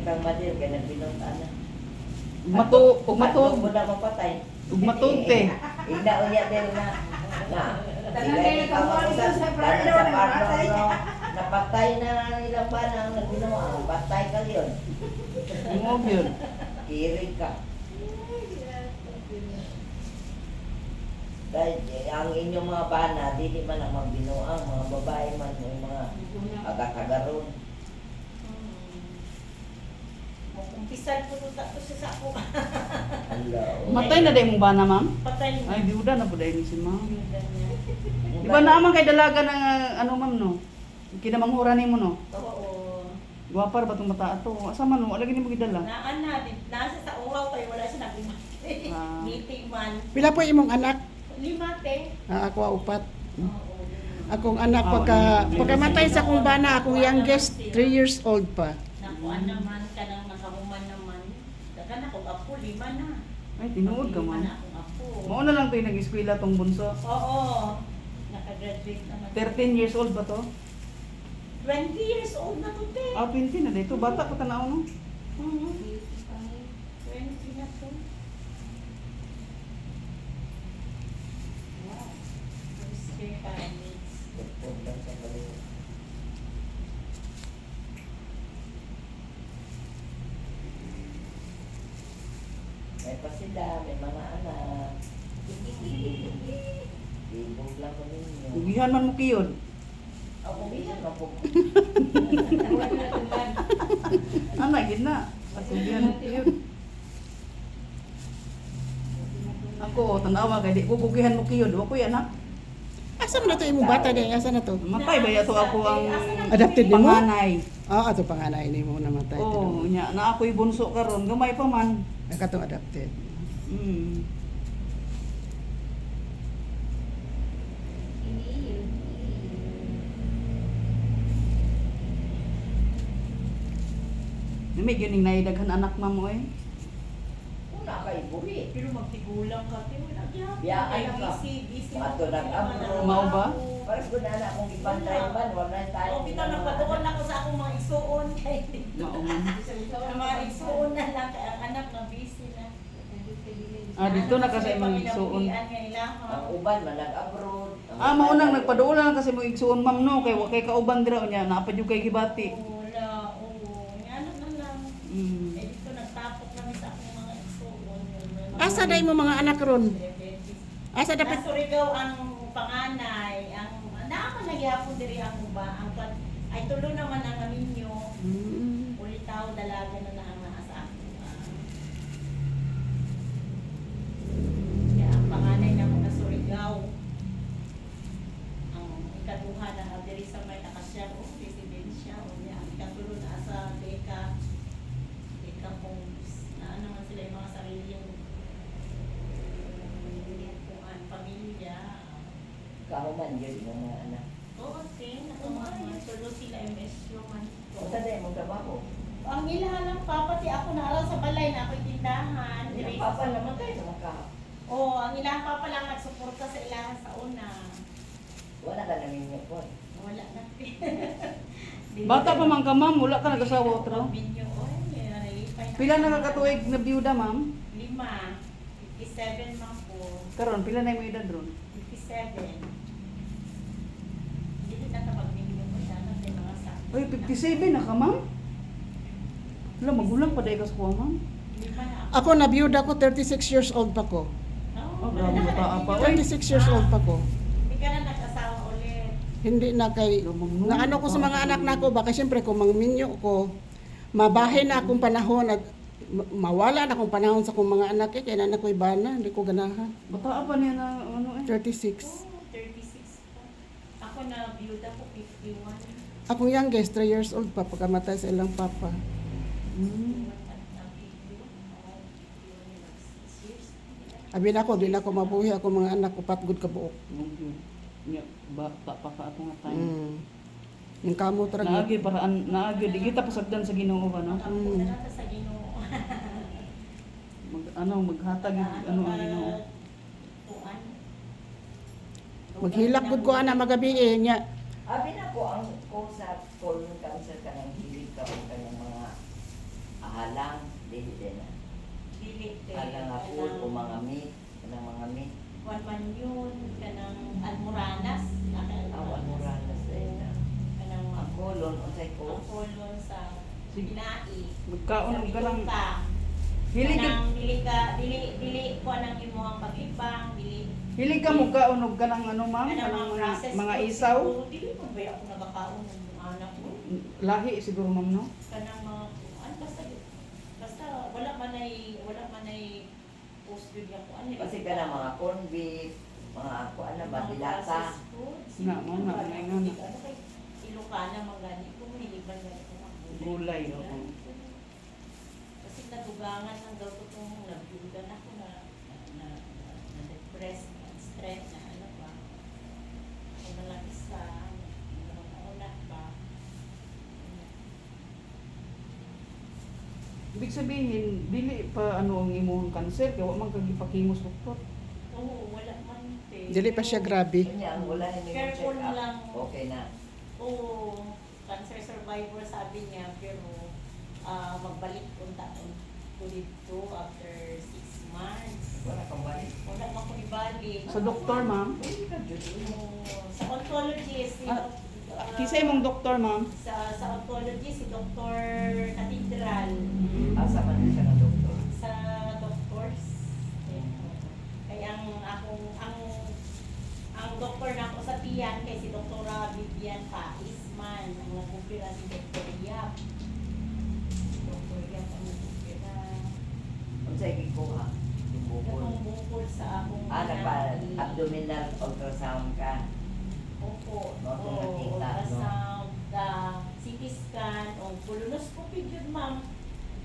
kang madir, kaya nagbinuntaan na. Ug matug. mo na mapatay. Ug matug te. Igna unya din na. Sila yung kawakusan sa partner, no? Napatay na ilang ba na ang nagbinuang. Patay ka yun. Mo gyud. Kirig ka. Dahil ang inyong mga bana, dili man ang magbinuang, mga babae man, yung mga agak-agaron. Umpisal po ito sa ako. Matay na day mong bana, ma'am? Patay na. Ay, biuda na po dahil ni si ma'am. Yun niya. Di ba naaman kay dalaga ng ano ma'am no? Kinamanghuran nimo no? Oo. Guwapar ba itong mata ato? Asa man no? Alagin mo gidala. Nasa sa uwaw kayo, wala siya naglimate. Ah. Meeting man. Pila po imong anak? Limate. Ako upat. Oo. Akong anak pagkamatay sa akong bana, akong youngest 3 years old pa. Nakuan naman ka nang nakahuman naman. Daga na kung apo, 5 na. Ay, tinuod ka Lima man. na akong apo. Mao na lang to yung nag-eskwela tong bunso. Oo. Nakagraduate naman. 13 years old ba to? 20 years old na to, te. Ah, 20 na dito. Bata pa tanaw no? 20 na to. Wow. First year parents. Tugtog lang sa baliw. May pa sila, may mga anak. Ibog lang ko ninyo. Ugihan man mo kiyod. Ako biyan mo po. Ana gid na. At ugihan mo kiyod. Ako tanawa kay di ko ugihan mo kiyod. Wa ko yan ha. Asa man na to imong bata day? Asa na to? Matay ba yato ako ang Adopted nimo? panganay. Ato panganay nimo namatay. Oo, nya na ako'y bunso karon, gamay pa man. Ang katong adopted. Mm. May gyud ning naidaghan anak mamo eh. Una kay buri. Pero magtigulang ka, te. Wala gyapon. Biyaan Ay, na ka. busy Ato nag-abroad. Mao ba? Pares ko na anak kong ibantay man, wala tayo. Oo, bitaw nagpatuon ako sa akong mga igsuon kay Mao man. ang mga igsuon na lang kay ang anak na busy na. Ah, dito na kasi mga igsuon. Ang uban man nag-abroad. Ah, maunang nagpaduol lang kasi mo igsuon ma'am no kay wa kay kauban dira nya naapa jud kay gibati. Wala, oo. Yan na lang. Mm. Eh, dito nagtapok kami sa akong mga igsuon. Asa day mo mga anak ron? Asa dapat Nasa Surigao ang panganay, ang naman nagyapon diri ang uba, ang ay tulo naman ang aminyo. Uli tao dalaga na ang nasa ako. Kaya ang panganay na mga Surigao. Ang ikaduha na diri sa may Akasya o residensya o niya ang ikatulo na sa Deka homes na naman sila yung mga sariling pamilya. Kahuman yun yung mga anak. Oo, okay. Nakamaya. Tulo sila MSU man. Kung sa dahil mong trabaho. Ang ilahan ng papa, ti ako naaral sa balay na ako'y tindahan. Yung papa naman tayo sa mga Oo, ang ilahan papa lang nagsuporta sa ilahan sa una. wala ka namin niyo po. Wala na. Bata pa man ka ma'am, wala ka nag-asawa otro. Binyo, oy, nalipay na. Pila na nakatuig na biyuda ma'am? 5. 57 man po. Karon pila na imong edad ron? 57. Hindi na kapag-binyo mo siya na sa mga sakit. Oy, 57 na ka ma'am? Wala magulang pa dai ka sa kuha ma'am. 5 na ako. ako na biyuda ko 36 years old pa ko. Oo, Oh, grabe wala ka, na, apa, binyo. 36 years old pa ko. Hindi ka na nag-asawa ulit. Hindi na kay na ano ko sa mga anak nako baka siyempre kung mangminyo ko mabahin na akong panahon at mawala na akong panahon sa akong mga anak kaya na ako'y bana hindi ko ganahan. Bata pa niya na ano eh. 36. 36 pa. Ako na biyuda ko 51. Akong youngest 3 years old pa pagkamatay sa ilang papa. Mm. Abi na ako, di na ako mabuhi ako mga anak ko patgod ka buok. Okay. Nya bata pa ka ato nga time. Mm. Yung kamo talaga. Naagi paraan, naagi di kita pasagdan sa Ginoo ba no? Sa Ginoo. Maghatag ano ang Ginoo. Maghilak gud ko ana magabi nya. Abi na ko ang ko sa colon cancer ka ng hilig ka o kanyang mga Ahalang, dili din na. Dili kay Alang apol o mga meat, kanang mga meat. Juan man yun, kanang Almoranas. Awan mo ranas din na. Kanang Ang kolon, unsay ang ko. kolon sa Sige. Binai. Magkaon og ka lang. Hilig ka, Kanang dili ko nang imuhang paglibang, dili hilig ka mo kaon og ka ng ano ma'am, kanang kanang mga process mga food isaw. siguro, dili ko ba ako nagakaon ng mga anak ko. Lahi siguro ma'am no. Kanang mga kuan basta wala man ay post yun ako ano. Kasi ka na mga corned beef, mga ako ano ba, dilata. Nga, mo na, nga. Ilocana magani ko niliban na ko. Gulay, oo. Kasi natugangan ng daw ko itong nabiyudan ako na depressed, stress na ano pa. Ako na lang isa, nauna pa. Ibig sabihin, dili pa ano ang imong cancer kay wa man kag ipakimos doktor. Oo, wala man. Dili pa siya grabe. Kanya ang wala hindi mo Careful check up. lang. Okay na. Oo, cancer survivor sabi niya, pero magbalik punta ko dito after 6 months. Wala kang balik. Wala man ko ibalik. Sa doktor ma'am. Pwede ka dyan. Sa oncologist, Kisa imong doktor ma'am. sa oncologist, si Dr. Cathedral. Asa man din siya ng doktor. Sa doctors. Kaya ang doktor na ako sa tiyan kay si Dr. Vivian Paisman. Ang nagpupira si Dr. Yap. Dr. Yap ang nagpupira. Unsay gikuha? Yung bukol. Itong bukol sa akong Abdominal ultrasound ka. Opo. Mga Oo, nakita, no? ultrasound, CT scan, o colonoscopy yun, ma'am.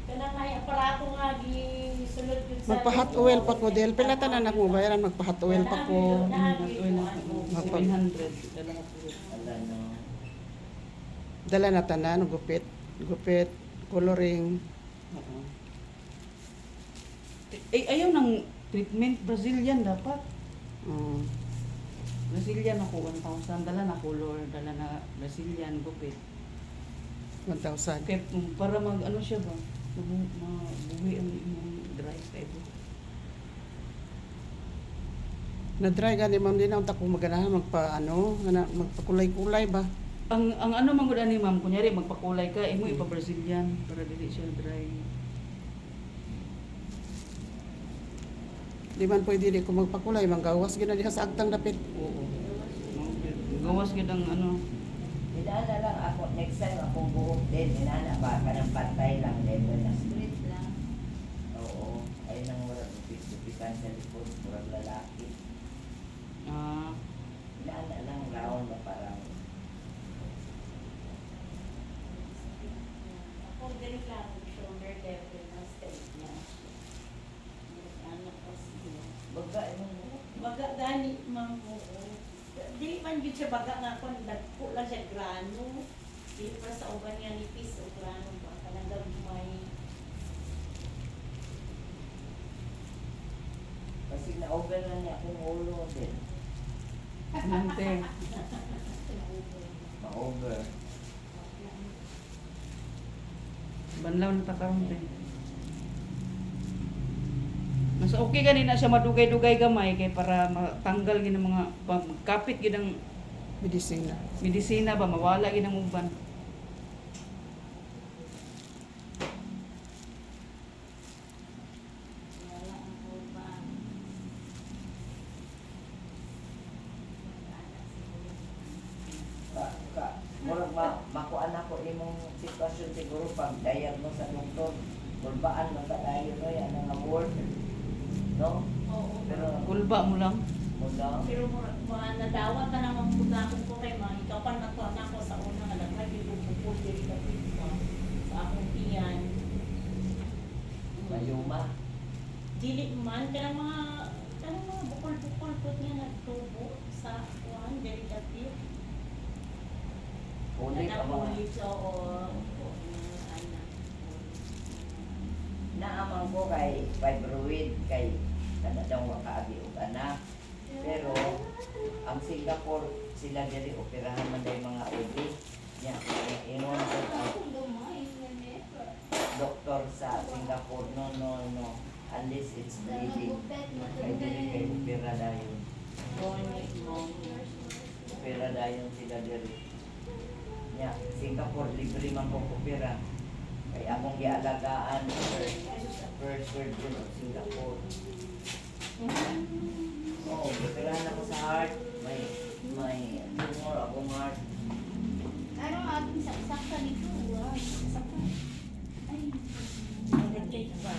Kanang may aparato nga gisulod yun sa... Magpa-hot oil pa ko dahil pila tanan ako bayaran magpa-hot oil pa ko. Magpa 100 dala na po. Ala no. Dala na tanan gupit, coloring. Oo. Ayaw ng treatment Brazilian dapat. Mm. Brazilian ako 1,000 dala na color, dala na Brazilian gupit. 1,000. Kaya para mag ano siya ba? Mabuhi ang imong dry kayo. Na-dry gani ma'am din ako maganahan magpakulay-kulay ba. Ang ano man gud ani ma'am, kunyari magpakulay ka, imo ipa Brazilian para dili siya dry. Di man pwede di ko magpakulay, manggawas gina diha sa agtang dapit. Oo. Gawas gid ang ano. Inana lang ako, next time akong buhok din, inana ba ka ng pantay lang, level na Straight lang. Oo, ay nang murag dupitan sa likod, murag lalaki. Ah, Inana lang round na parang, Ako din lang, shoulder level na straight niya. Ano kasi. baga yung Baga gani, ma'am, oo. Dili man yun siya baga nga kung nagpo lang siya grano. Dili pa sa uban nga nipis o grano ba? Kanang gagmay. kasi na-over na niya akong ulo din. nante. Ma-over. Banlaw na ta karon din. Mas okay ganina siya madugay-dugay gamay kay para matanggal gid ang mga magkapit gid ang Medisina. medisina ba mawala gid ang uban. Wala ang uban. Murag makuan ako imong sitwasyon siguro pag dayag mo sa doktor. Kulbaan mo ka dayo no yan ang award. No? Oo. Pero Kulba mo lang. mula, Pero nadawat na naman po na akong problema. Ikaw pa natuwa na ako sa unang anak. Nagpipupupul diri ka sa akong tiyan. mayuma. Dili man kanang mga bukol-bukol po niya nagtubo sa kuan diri ka Ulit ang mga ulit oo. Anak. naamang ko kay fibroid kay kada daw makaabi og anak. Pero ang Singapore sila diri operahan man day mga OB. Nya, inon ko ang doktor doctor sa Singapore, no. Unless it's bleeding. Kaya dili kay opera dayon. Opera dayon sila diri. Nya, Singapore libre man kong opera. Kaya akong gialagaan first surgeon of Singapore. Oo, operahan ako sa heart. May tumor akong heart. Ano ating saksa dito? Saksa. Ay. Nag-take ba?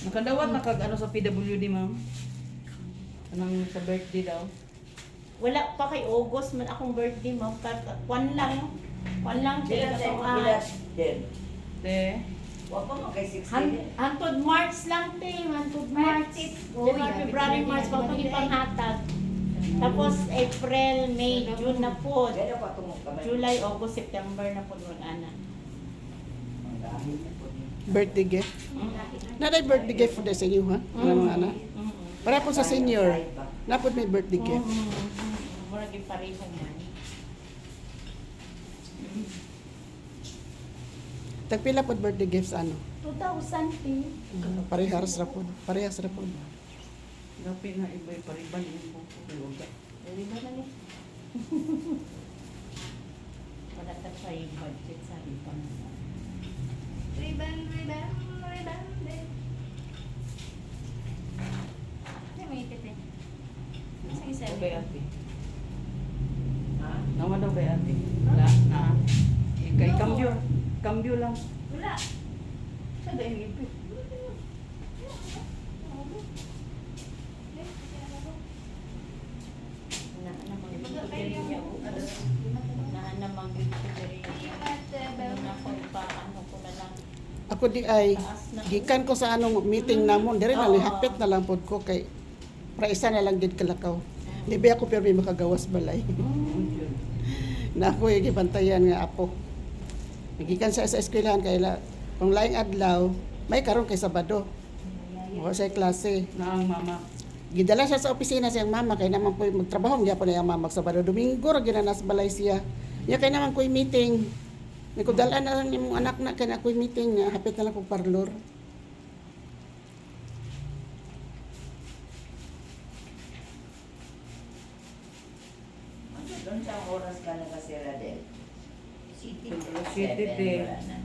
Nakadawat na kag ano sa PWD, ma'am? Anong sa birthday daw? Wala pa kay August man akong birthday mo. Kwan lang. Kwan lang kay Kailan tayo ako. mag-ilas din? Te, Huwag pa mga kay 16. Hantod March lang te. Hantod March. January, February, March. Pag ipanghatag. Tapos April, May, June na po. Gano'n pa itong kamay. July, August, September na po mag-ana. Ang dahil na po niya. Birthday gift. Naday birthday gift for sa inyo ha? Ano mga anak? Para po sa senior. Napod may birthday gift. Mura yung pareho man. Tagpila po birthday gifts ano? 2,000 te. Parehas ra po. Parehas ra po. gapi na iba'y pariban yung buko. Dari ba na ni? Wala ta pa yung budget sa ibang. Ribbon, din. Ano may ipit eh? Isang isa. Daw kay ate. Ha? Naman daw kay ate. Wala na. Kay cambio. Cambio lang. Wala. Sa daing ipit. Ako di ay gikan ko sa anong meeting namon dire na hapit na lang pod ko kay para isa na lang gid kalakaw. Di ba ako pero may makagawas balay. Na ako yung gibantayan nga apo. Gikan sa eskwelahan kay la kung laing adlaw may karon kay Sabado. Wa sa klase. Na ang mama. Gidala siya sa opisina siyang mama kay naman po magtrabaho gyapon na yung mama Sabado Domingo ra ginanas balay siya. Nya kay naman ko'y meeting. May kudalaan na lang yung anak na kaya ako'y meeting nga hapit na lang kong parlor. Doon sa oras ka na kasi Radel. City. City, te. Wala na.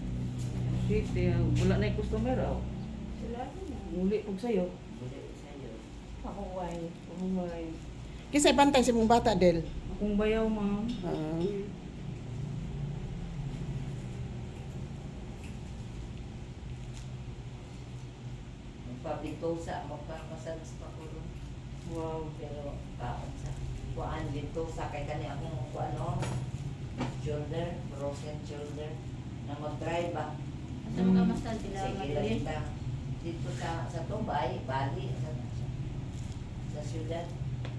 Shit, wala na yung customer. Oh. Wala na. Muli pag sa'yo. Buli sa'yo. Pakuway. Oh my. Kisay bantay si mong bata, Del. Akong bayaw, ma'am. Pabitosa, magkakasalas pa ko rin. Wow. Pero kaon sa kuan dito sa kay kani akong kuano shoulder, frozen shoulder na mag-drive ba. Sa mga masal sila Sige lang madali. kita. Dito sa Tubay, Bali, sa syudad.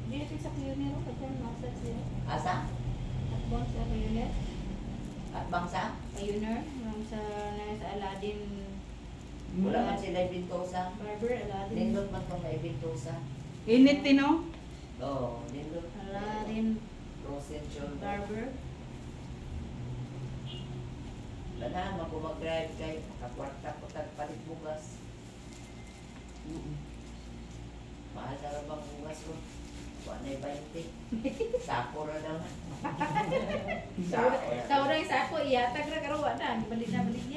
Dito sa Pionero, kasi masal sila. Asa? At bang sa Pioneer? At Bangsa? Pioneer, yung sa Aladdin Wala man sila Ibintosa. Barber, Aladdin. Lindot man kung na Ibintosa. Init, no? Oo, lindot. Aladdin Frozen shoulder. Barber. Lanahan man kung mag-drive kay kakwarta ko tagpalit bugas. Mahal na rin bang bugas ko? Kuha na 20. Sako na daw na. Sako na. Sa orang sa ako, iyatag na karuwa na. Balik na balik niya.